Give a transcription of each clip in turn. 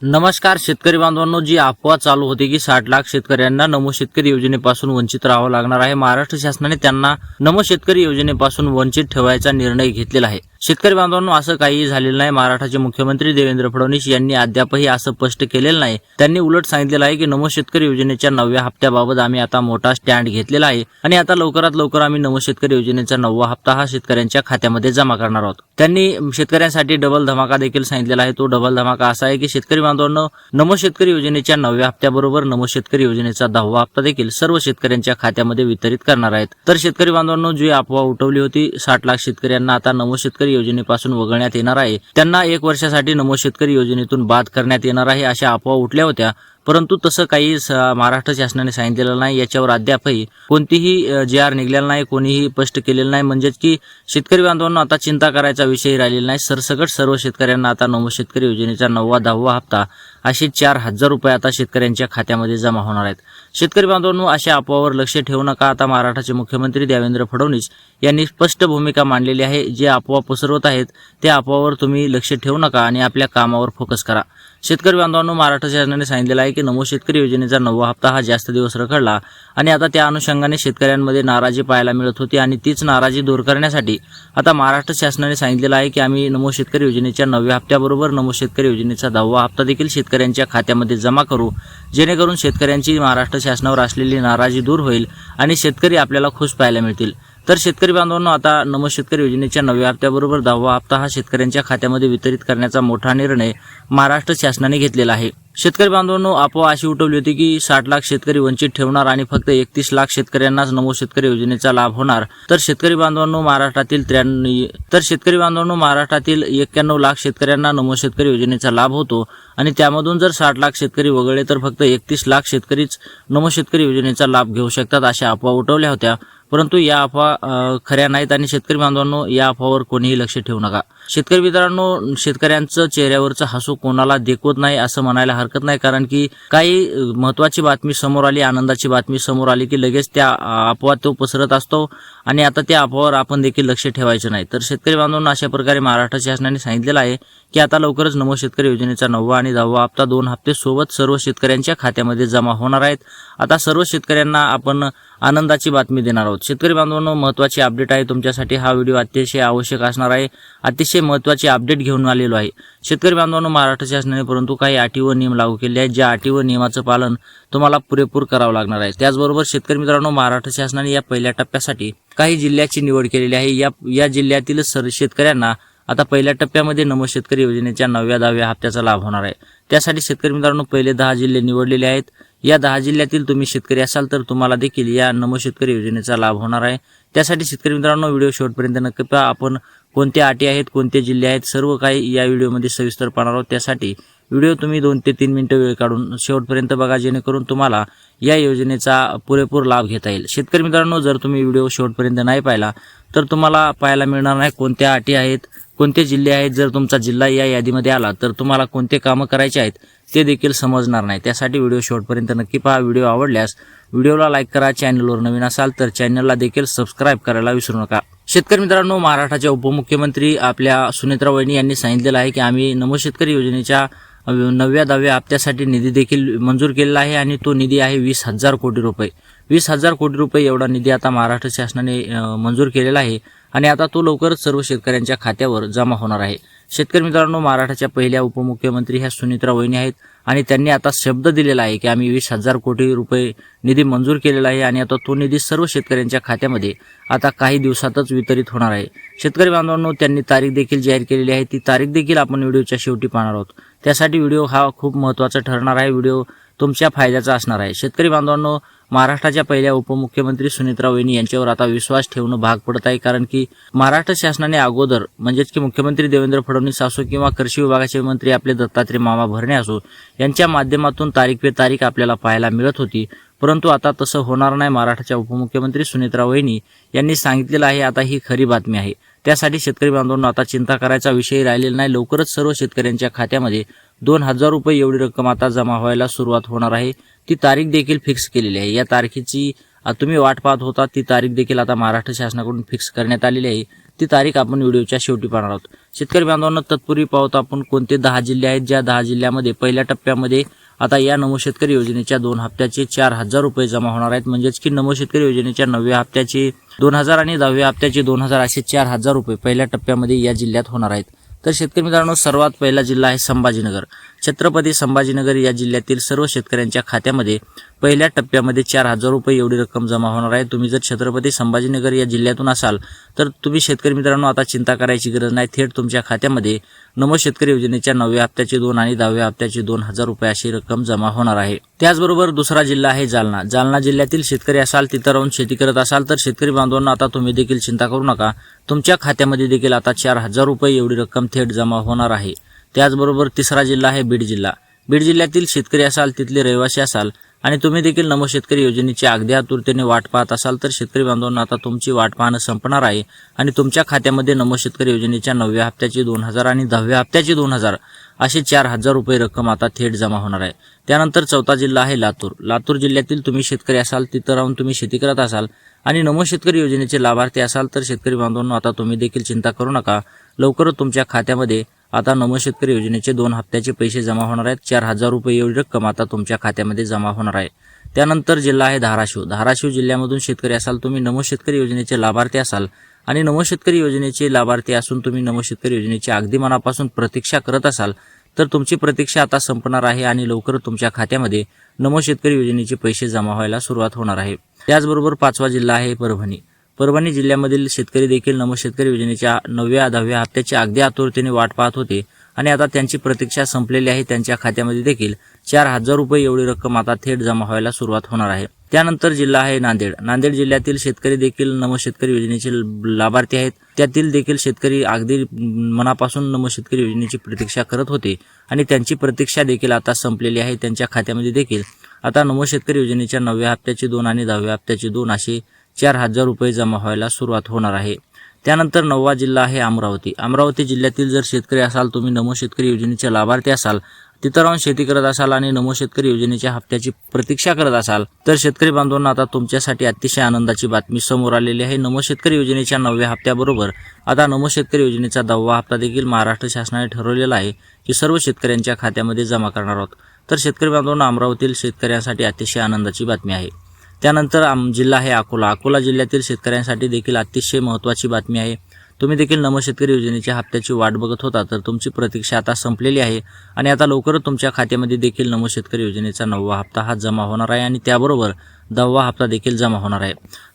नमस्कार शेतकरी बांधवांनो, जी अफवा चालू होती की 60 लाख शेतकऱ्यांना नमो शेतकरी योजनेपासून वंचित राहावं लागणार आहे, महाराष्ट्र शासनाने त्यांना नमो शेतकरी योजनेपासून वंचित ठेवायचा निर्णय घेतलेला आहे। शेतकरी बांधवांनो, असं काही झालेलं नाही। महाराष्ट्राचे मुख्यमंत्री देवेंद्र फडणवीस यांनी अद्यापही असं स्पष्ट केलेलं नाही। त्यांनी उलट सांगितलेलं आहे की नमो शेतकरी योजनेच्या 9व्या हप्त्याबाबत आम्ही आता मोठा स्टँड घेतलेला आहे आणि आता लवकरात लवकर आम्ही नमो शेतकरी योजनेचा 9वा हप्ता हा शेतकऱ्यांच्या खात्यामध्ये जमा करणार आहोत। त्यांनी शेतकऱ्यांसाठी डबल धमाका देखील सांगितलेला आहे। तो डबल धमाका असा आहे की शेतकरी बांधवांनो, नमो शेतकरी योजनेच्या 9व्या हप्त्याबरोबर नमो शेतकरी योजनेचा 10वा हप्ता देखील सर्व शेतकऱ्यांच्या खात्यामध्ये वितरित करणार आहेत। तर शेतकरी बांधवांनो, जी अफवा उठवली होती 60 लाख शेतकऱ्यांना आता नमो शेतकरी योजनेपासून वगळण्यात येणार आहे, त्यांना 1 वर्षासाठी नमो शेतकरी योजनेतून बाद करण्यात येणार आहे, अशा अफवा उठल्या होत्या। परंतु तसं काही महाराष्ट्र शासनाने सांगितलेलं नाही। याच्यावर अद्यापही कोणतीही जी.आर निघालेला नाही, कोणीही स्पष्ट केलेलं नाही। म्हणजेच की शेतकरी बांधवांना आता चिंता करायचा विषय राहिलेला नाही। सरसकट सर्व शेतकऱ्यांना आता नमो शेतकरी योजनेचा 9वा 10वा हप्ता असे 4000 रुपये आता शेतकऱ्यांच्या खात्यामध्ये जमा होणार आहेत। शेतकरी बांधवांनो, अशा अफवावर लक्ष ठेवू नका। आता महाराष्ट्राचे मुख्यमंत्री देवेंद्र फडणवीस यांनी स्पष्ट भूमिका मांडलेली आहे। जे अफवा पसरवत आहेत त्या अफवावर तुम्ही लक्ष ठेवू नका आणि आपल्या कामावर फोकस करा। शेतकरी बांधवांनो, महाराष्ट्र शासनाने सांगितलेलं आहे की नमो शेतकरी योजनेचा 9वा हप्ता हा जास्त दिवस रखडला आणि आता त्या अनुषंगाने शेतकऱ्यांमध्ये नाराजी पाहायला मिळत होती आणि तीच नाराजी दूर करण्यासाठी आता महाराष्ट्र शासनाने सांगितलेलं आहे की आम्ही नमो शेतकरी योजनेच्या 9व्या हप्त्याबरोबर नमो शेतकरी योजनेचा 10वा हप्ता देखील शेतकऱ्यांच्या खात्यामध्ये जमा करू, जेणेकरून शेतकऱ्यांची महाराष्ट्र शासनावर असलेली नाराजी दूर होईल आणि शेतकरी आपल्याला खुश पाहायला मिळतील। तर शेतकरी बांधवांनो, आता नमो शेतकरी योजनेच्या 9व्या हप्त्याबरोबर 10वा हप्ता हा शेतकऱ्यांच्या खात्यामध्ये वितरित करण्याचा मोठा निर्णय महाराष्ट्र शासनाने घेतलेला आहे। शेतकरी बांधवांनो, अफवा अशी उठवली होती की 60 लाख शेतकरी वंचित ठेवणार आणि फक्त 31 लाख शेतकऱ्यांनाच नमो शेतकरी योजनेचा लाभ होणार। तर शेतकरी बांधवांनो, महाराष्ट्रातील 91 लाख शेतकऱ्यांना नमो शेतकरी योजनेचा लाभ होतो आणि त्यामधून जर 60 लाख शेतकरी वगळले तर फक्त 31 लाख शेतकरीच नमो शेतकरी योजनेचा लाभ घेऊ शकतात, अशा अफवा उठवल्या होत्या। परंतु या अफवा खऱ्या नाहीत आणि शेतकरी बांधवांनो, या अफवावर कोणीही लक्ष ठेवू नका। शेतकरी मित्रांनो, शेतकऱ्यांचं चेहऱ्यावरचं हसू कोणाला देखवत नाही असं म्हणायला हरकत नाही, कारण की काही महत्त्वाची बातमी समोर आली, आनंदाची बातमी समोर आली की लगेच त्या अफवा तो पसरत असतो आणि आता त्या अफवावर आपण देखील लक्ष ठेवायचं नाही। तर शेतकरी बांधवांनो, अशा प्रकारे महाराष्ट्र शासनाने सांगितलेलं आहे की आता लवकरच नमो शेतकरी योजनेचा 9वा आणि 10वा हप्ता 2 हप्ते सोबत सर्व शेतकऱ्यांच्या खात्यामध्ये जमा होणार आहेत। आता सर्व शेतकऱ्यांना आपण आनंदाची बातमी देणार आहोत। शेतकरी बांधवांनो, महत्त्वाची अपडेट आहे तुमच्यासाठी। हा व्हिडिओ अतिशय आवश्यक असणार आहे। अतिशय महत्त्वाची अपडेट घेऊन आलेलो आहे शेतकरी बांधवांनो महाराष्ट्र शासनाने, परंतु काही अटी व नियम लागू केले आहेत, ज्या अटी व नियमाचं पालन तुम्हाला पुरेपूर करावं लागणार आहे। त्याचबरोबर शेतकरी मित्रांनो, महाराष्ट्र शासनाने या पहिल्या टप्प्यासाठी काही जिल्ह्याची निवड केलेली आहे। या जिल्ह्यातील सर्व शेतकऱ्यांना आता पहिल्या टप्प्यामध्ये नमो शेतकरी योजनेच्या 9व्या 10व्या हप्त्याचा लाभ होणार आहे। त्यासाठी शेतकरी मित्रांनो, पहिले 10 जिल्हे निवडलेले आहेत। या 10 जिल्ह्यातील तुम्ही शेतकरी असाल तर तुम्हाला देखील या नमो शेतकरी योजनेचा लाभ होणार आहे। त्यासाठी शेतकरी मित्रांनो, व्हिडिओ शेवटपर्यंत नक्की पहा। आपण कोणत्या अटी आहेत, कोणते जिल्हे आहेत, सर्व काही या व्हिडिओमध्ये सविस्तर पाहणार आहोत। त्यासाठी व्हिडिओ तुम्ही 2 ते 3 मिनिटं वेळ काढून शेवटपर्यंत बघा, जेणेकरून तुम्हाला या योजनेचा पुरेपूर लाभ घेता येईल। शेतकरी मित्रांनो, जर तुम्ही व्हिडिओ शेवटपर्यंत नाही पाहिला तर तुम्हाला पाहायला मिळणार नाही कोणत्या अटी आहेत, कोणते जिल्हे आहेत। जर तुमचा जिल्हा या यादीमध्ये आला तर तुम्हाला कोणते कामं करायचे आहेत ते देखील समजणार नाही। त्यासाठी व्हिडिओ शेवटपर्यंत नक्की पहा। व्हिडिओ आवडल्यास व्हिडिओला लाईक करा, चॅनलवर नवीन असाल तर चॅनलला देखील सबस्क्राईब करायला विसरू नका। शेतकरी मित्रांनो, महाराष्ट्राच्या उपमुख्यमंत्री आपल्या सुनेत्रा वहिनी यांनी सांगितलेलं आहे की आम्ही नमो शेतकरी योजनेच्या 9व्या 10व्या हप्त्यासाठी निधी देखील मंजूर केलेला आहे आणि तो निधी आहे 20,000 कोटी रुपये। 20,000 कोटी रुपये एवढा निधी आता महाराष्ट्र शासनाने मंजूर केलेला आहे आणि आता तो लवकरच सर्व शेतकऱ्यांच्या खात्यावर जमा होणार आहे। शेतकरी मित्रांनो, महाराष्ट्राच्या पहिल्या उपमुख्यमंत्री ह्या सुनेत्रा वहिनी आहेत आणि त्यांनी आता शब्द दिलेला आहे की आम्ही 20,000 कोटी रुपये निधी मंजूर केलेला आहे आणि आता तो निधी सर्व शेतकऱ्यांच्या खात्यामध्ये आता काही दिवसातच वितरित होणार आहे। शेतकरी बांधवांनो, त्यांनी तारीख देखील जाहीर केलेली आहे। ती तारीख देखील आपण व्हिडिओच्या शेवटी पाहणार आहोत। त्यासाठी व्हिडिओ हा खूप महत्त्वाचा ठरणार आहे। व्हिडिओ तुमच्या फायद्याचा असणार आहे। शेतकरी बांधवांनो, महाराष्ट्राच्या पहिल्या उपमुख्यमंत्री सुनेत्रा वहिनी यांच्यावर आता विश्वास ठेवणं भाग पडत आहे, कारण की महाराष्ट्र शासनाने अगोदर म्हणजेच की मुख्यमंत्री देवेंद्र फडणवीस असो किंवा कृषी विभागाचे मंत्री आपले दत्तात्रय मामा भरणे असो, यांच्या माध्यमातून तारीख पे तारीख आपल्याला पाहायला मिळत होती। परंतु आता तसं होणार नाही। महाराष्ट्राच्या उपमुख्यमंत्री सुनेत्रा वहिनी यांनी सांगितलेलं आहे, आता ही खरी बातमी आहे। त्यासाठी शेतकरी बांधवांनो, आता चिंता करायचा विषय राहिलेला नाही। लवकरच सर्व शेतकऱ्यांच्या खात्यामध्ये 2,000 रुपये एवढी रक्कम आता जमा व्हायला सुरुवात होणार आहे। ती तारीख देखील फिक्स केलेली आहे। या तारखेची तुम्ही वाट पाहत होता, ती तारीख देखील आता महाराष्ट्र शासनाकडून फिक्स करण्यात आलेली आहे। ती तारीख आपण व्हिडिओच्या शेवटी पाहणार आहोत। शेतकरी बांधवांनो, तत्पूर्वी पाहतो आपण कोणते 10 जिल्हे आहेत, ज्या 10 जिल्ह्यामध्ये पहिल्या टप्प्यामध्ये आता या नमो शेतकरी योजनेच्या 2 हप्त्याचे 4,000 रुपये जमा होणार आहेत। म्हणजेच की नमो शेतकरी योजनेच्या 9व्या हप्त्याचे 2,000 आणि 10व्या हप्त्याचे 2,000 असे 4,000 रुपये पहिल्या टप्प्यामध्ये या जिल्ह्यात होणार आहेत। तर शेतकरी मित्रांनो, सर्वात पहिला जिल्हा आहे संभाजीनगर। छत्रपती संभाजीनगर या जिल्ह्यातील सर्व शेतकऱ्यांच्या खात्यामध्ये पहिल्या टप्प्यामध्ये 4,000 रुपये एवढी रक्कम जमा होणार आहे। तुम्ही जर छत्रपती संभाजीनगर या जिल्ह्यातून असाल तर तुम्ही शेतकरी मित्रांनो आता चिंता करायची गरज नाही, थेट तुमच्या खात्यामध्ये नमो शेतकरी योजनेच्या 9व्या हप्त्याचे 2 आणि 10व्या हप्त्याचे 2,000 रुपये अशी रक्कम जमा होणार आहे। त्याचबरोबर दुसरा जिल्हा आहे जालना। जालना जिल्ह्यातील शेतकरी असाल, तिथं राहून शेती करत असाल तर शेतकरी बांधवांना आता तुम्ही देखील चिंता करू नका, तुमच्या खात्यामध्ये देखील आता 4,000 रुपये एवढी रक्कम थेट जमा होणार आहे। त्याचबरोबर तिसरा जिल्हा आहे बीड जिल्हा। बीड जिल्ह्यातील शेतकरी असाल, तिथले रहिवासी असाल आणि तुम्ही देखील नमो शेतकरी योजनेची अगदी आतुरतेने वाट पाहत असाल तर शेतकरी बांधवांना आता तुमची वाट पाहणं संपणार आहे आणि तुमच्या खात्यामध्ये नमो शेतकरी योजनेच्या 9व्या हप्त्याची 2,000 आणि 10व्या हप्त्याची 2,000 असे 4,000 रुपये रक्कम आता थेट जमा होणार आहे। त्यानंतर चौथा जिल्हा आहे लातूर। लातूर जिल्ह्यातील तुम्ही शेतकरी असाल, तिथं राहून तुम्ही शेती करत असाल आणि नमो शेतकरी योजनेचे लाभार्थी असाल तर शेतकरी बांधवांनो आता तुम्ही देखील चिंता करू नका, लवकरच तुमच्या खात्यामध्ये आता नमो शेतकरी योजनेचे 2 हप्त्याचे पैसे जमा होणार आहेत। 4,000 रुपये एवढी रक्कम आता तुमच्या खात्यामध्ये जमा होणार आहे। त्यानंतर जिल्हा आहे धाराशिव। धाराशिव जिल्ह्यामधून शेतकरी असाल, तुम्ही नमो शेतकरी योजनेचे लाभार्थी असाल आणि नमो शेतकरी योजनेचे लाभार्थी असून तुम्ही नमो शेतकरी योजनेची अगदी मनापासून प्रतीक्षा करत असाल तर तुमची प्रतीक्षा आता संपणार आहे आणि लवकरच तुमच्या खात्यामध्ये नमो शेतकरी योजनेचे पैसे जमा व्हायला सुरुवात होणार आहे। त्याचबरोबर पाचवा जिल्हा आहे परभणी। परभणी जिल्ह्यामधील शेतकरी देखील नमो शेतकरी योजनेच्या 9व्या 10व्या हप्त्याची अगदी आतुरतेने वाट पाहत होते आणि आता त्यांची प्रतीक्षा संपलेली आहे। त्यांच्या खात्यामध्ये देखील 4,000 रुपये एवढी रक्कम आता थेट जमा व्हायला सुरुवात होणार आहे। त्यानंतर जिल्हा आहे नांदेड। नांदेड जिल्ह्यातील शेतकरी देखील नमो शेतकरी योजनेचे लाभार्थी आहेत। त्यातील देखील शेतकरी अगदी मनापासून नमो शेतकरी योजनेची प्रतीक्षा करत होते आणि त्यांची प्रतीक्षा देखील आता संपलेली आहे। त्यांच्या खात्यामध्ये देखील आता नमो शेतकरी योजनेच्या 9व्या हप्त्याची 2 आणि 10व्या हप्त्याची 2 असे 4,000 रुपये जमा व्हायला सुरुवात होणार आहे। त्यानंतर 9वा जिल्हा आहे अमरावती। अमरावती जिल्ह्यातील जर शेतकरी असाल, तुम्ही नमो शेतकरी योजनेचे लाभार्थी असाल, तिथं राहून शेती करत असाल आणि नमो शेतकरी योजनेच्या हप्त्याची प्रतीक्षा करत असाल तर शेतकरी बांधवांना आता तुमच्यासाठी अतिशय आनंदाची बातमी समोर आलेली आहे। नमो शेतकरी योजनेच्या 9व्या हप्त्याबरोबर आता नमो शेतकरी योजनेचा 10वा हप्ता देखील महाराष्ट्र शासनाने ठरवलेला आहे की सर्व शेतकऱ्यांच्या खात्यामध्ये जमा करणार आहोत। तर शेतकरी बांधवांना अमरावतीतील शेतकऱ्यांसाठी अतिशय आनंदाची बातमी आहे। त्यानंतर जिल्हा आहे अकोला। अकोला जिल्ह्यातील शेतकऱ्यांसाठी देखील अतिशय महत्त्वाची बातमी आहे। तुम्ही देखील नमो शेतकरी योजनेच्या हप्त्याची वाट बघत होता तर तुमची प्रतीक्षा आता संपलेली आहे आणि आता लवकरच तुमच्या खात्यामध्ये देखील नमो शेतकरी योजनेचा 9वा हप्ता हा जमा होणार आहे आणि त्याबरोबर 10वा हप्ता देखील जमा होणार आहे।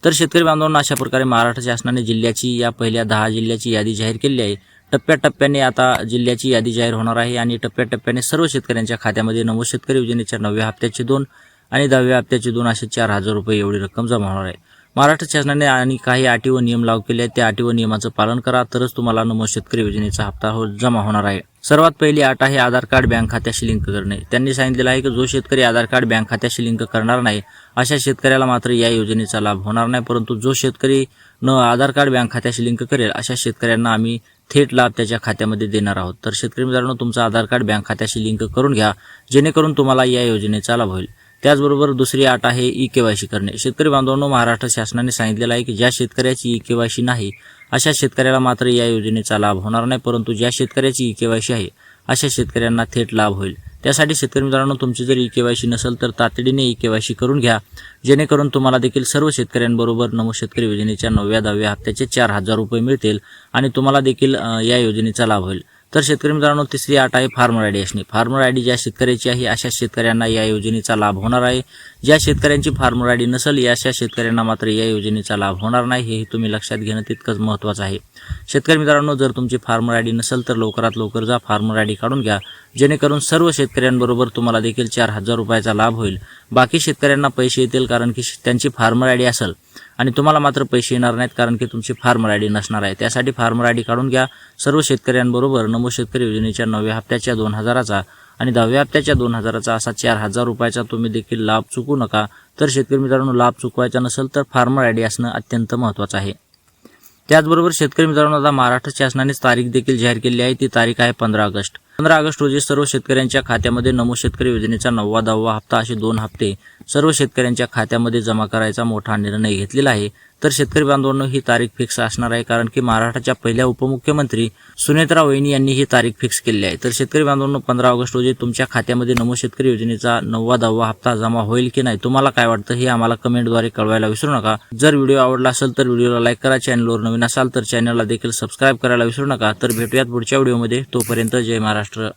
तर शेतकरी बांधवांना अशा प्रकारे महाराष्ट्र शासनाने जिल्ह्याची या पहिल्या 10 जिल्ह्याची यादी जाहीर केली आहे। टप्प्याटप्प्याने आता जिल्ह्याची यादी जाहीर होणार आहे आणि टप्प्याटप्प्याने सर्व शेतकऱ्यांच्या खात्यामध्ये नमो शेतकरी योजनेच्या 9व्या हप्त्याची 2 आणि 10व्या हप्त्याची 2 असे 4,000 रुपये एवढी रक्कम जमा होणार आहे। महाराष्ट्र शासनाने आणि काही अटी व नियम लागू केले आहेत, त्या अटी व नियमाचं पालन करा तरच तुम्हाला नमो शेतकरी योजनेचा हप्ता जमा होणार आहे। सर्वात पहिली अट आहे आधार कार्ड बँक खात्याशी लिंक करणे। त्यांनी सांगितलेलं आहे की जो शेतकरी आधार कार्ड बँक खात्याशी लिंक करणार नाही अशा शेतकऱ्याला मात्र या योजनेचा लाभ होणार नाही, परंतु जो शेतकरी आधार कार्ड बँक खात्याशी लिंक करेल अशा शेतकऱ्यांना आम्ही थेट लाभ त्याच्या खात्यामध्ये देणार आहोत। तर शेतकरी मित्रांनो, तुमचा आधार कार्ड बँक खात्याशी लिंक करून घ्या जेणेकरून तुम्हाला या योजनेचा लाभ होईल। त्याचबरोबर दुसरी अट आहे ई-केवायसी करणे। शेतकरी बांधवांनो, महाराष्ट्र शासनाने सांगितलेलं आहे की ज्या शेतकऱ्याची ई-केवायसी नाही अशा शेतकऱ्याला मात्र या योजनेचा लाभ होणार नाही, परंतु ज्या शेतकऱ्याची ई-केवायसी आहे अशा शेतकऱ्यांना थेट लाभ होईल। त्यासाठी शेतकरी मित्रांनो, तुमची जर ई-केवायसी नसेल तर तातडीने ई-केवायसी करून घ्या जेणेकरून तुम्हाला देखील सर्व शेतकऱ्यांबरोबर नमो शेतकरी योजनेच्या 9व्या 10व्या हप्त्याचे 4,000 रुपये मिळतील आणि तुम्हाला देखील या योजनेचा लाभ होईल। तर शेतकरी मित्रांनो, तिसरी अट आहे फार्मर आयडी असणे। फार्मर आयडी ज्या शेतकऱ्याची आहे अशा शेतकऱ्यांना या योजनेचा लाभ होणार आहे। ज्या शेतकऱ्यांची फार्मर आयडी नसेल अशा शेतकऱ्यांना मात्र या योजनेचा लाभ होणार नाही, हे तुम्ही लक्षात घेणं तितकंच महत्त्वाचं आहे। शेतकरी मित्रांनो, जर तुमची फार्मर आयडी नसेल तर लवकरात लवकर जा फार्मर आयडी काढून घ्या जेणेकरून सर्व शेतकऱ्यांबरोबर तुम्हाला देखील 4,000 रुपयाचा लाभ होईल। बाकी शेतकऱ्यांना पैसे येतील कारण की त्यांची फार्मर आयडी असेल आणि तुम्हाला मात्र पैसे येणार नाहीत कारण की तुमची फार्मर आयडी नसणार आहे। त्यासाठी फार्मर आयडी काढून घ्या। सर्व शेतकऱ्यांबरोबर नमो शेतकरी योजनेच्या 9व्या हप्त्याच्या 2,000चा आणि 10व्या हप्त्याच्या 2,000चा असा 4,000 रुपयाचा तुम्ही देखील लाभ चुकू नका। तर शेतकरी मित्रांनो, लाभ चुकवायचा नसेल तर फार्मर आयडी असणं अत्यंत महत्त्वाचं आहे। त्याचबरोबर शेतकरी मित्रांनो, आता महाराष्ट्र शासनाने तारीख देखील जाहीर केली आहे, ती तारीख आहे 15 ऑगस्ट। 15 ऑगस्ट रोजी सर्व शेतकऱ्यांच्या खात्यामध्ये नमो शेतकरी योजनेचा 9वा 10वा हप्ता असे 2 हप्ते सर्व शेतकऱ्यांच्या खात्यामध्ये जमा करायचा मोठा निर्णय घेतलेला आहे। तर शेतकरी बांधवांनो ही तारीख फिक्स असणार आहे, कारण की महाराष्ट्राच्या पहिल्या उपमुख्यमंत्री सुनेत्रा वहिनी यांनी ही तारीख फिक्स केली आहे। तर शेतकरी बांधवांनो 15 ऑगस्ट रोजी तुमच्या खात्यामध्ये नमो शेतकरी योजनेचा 9वा 10वा हप्ता जमा होईल की नाही, तुम्हाला काय वाटतं हे आम्हाला कमेंटद्वारे कळवायला विसरू नका। जर व्हिडिओ आवडला असेल तर व्हिडिओला लाईक करा, चॅनलवर नवीन असाल तर चॅनलला देखील सबस्क्राईब करायला विसरू नका। तर भेटूयात पुढच्या व्हिडिओमध्ये, तोपर्यंत जय महाराष्ट्र।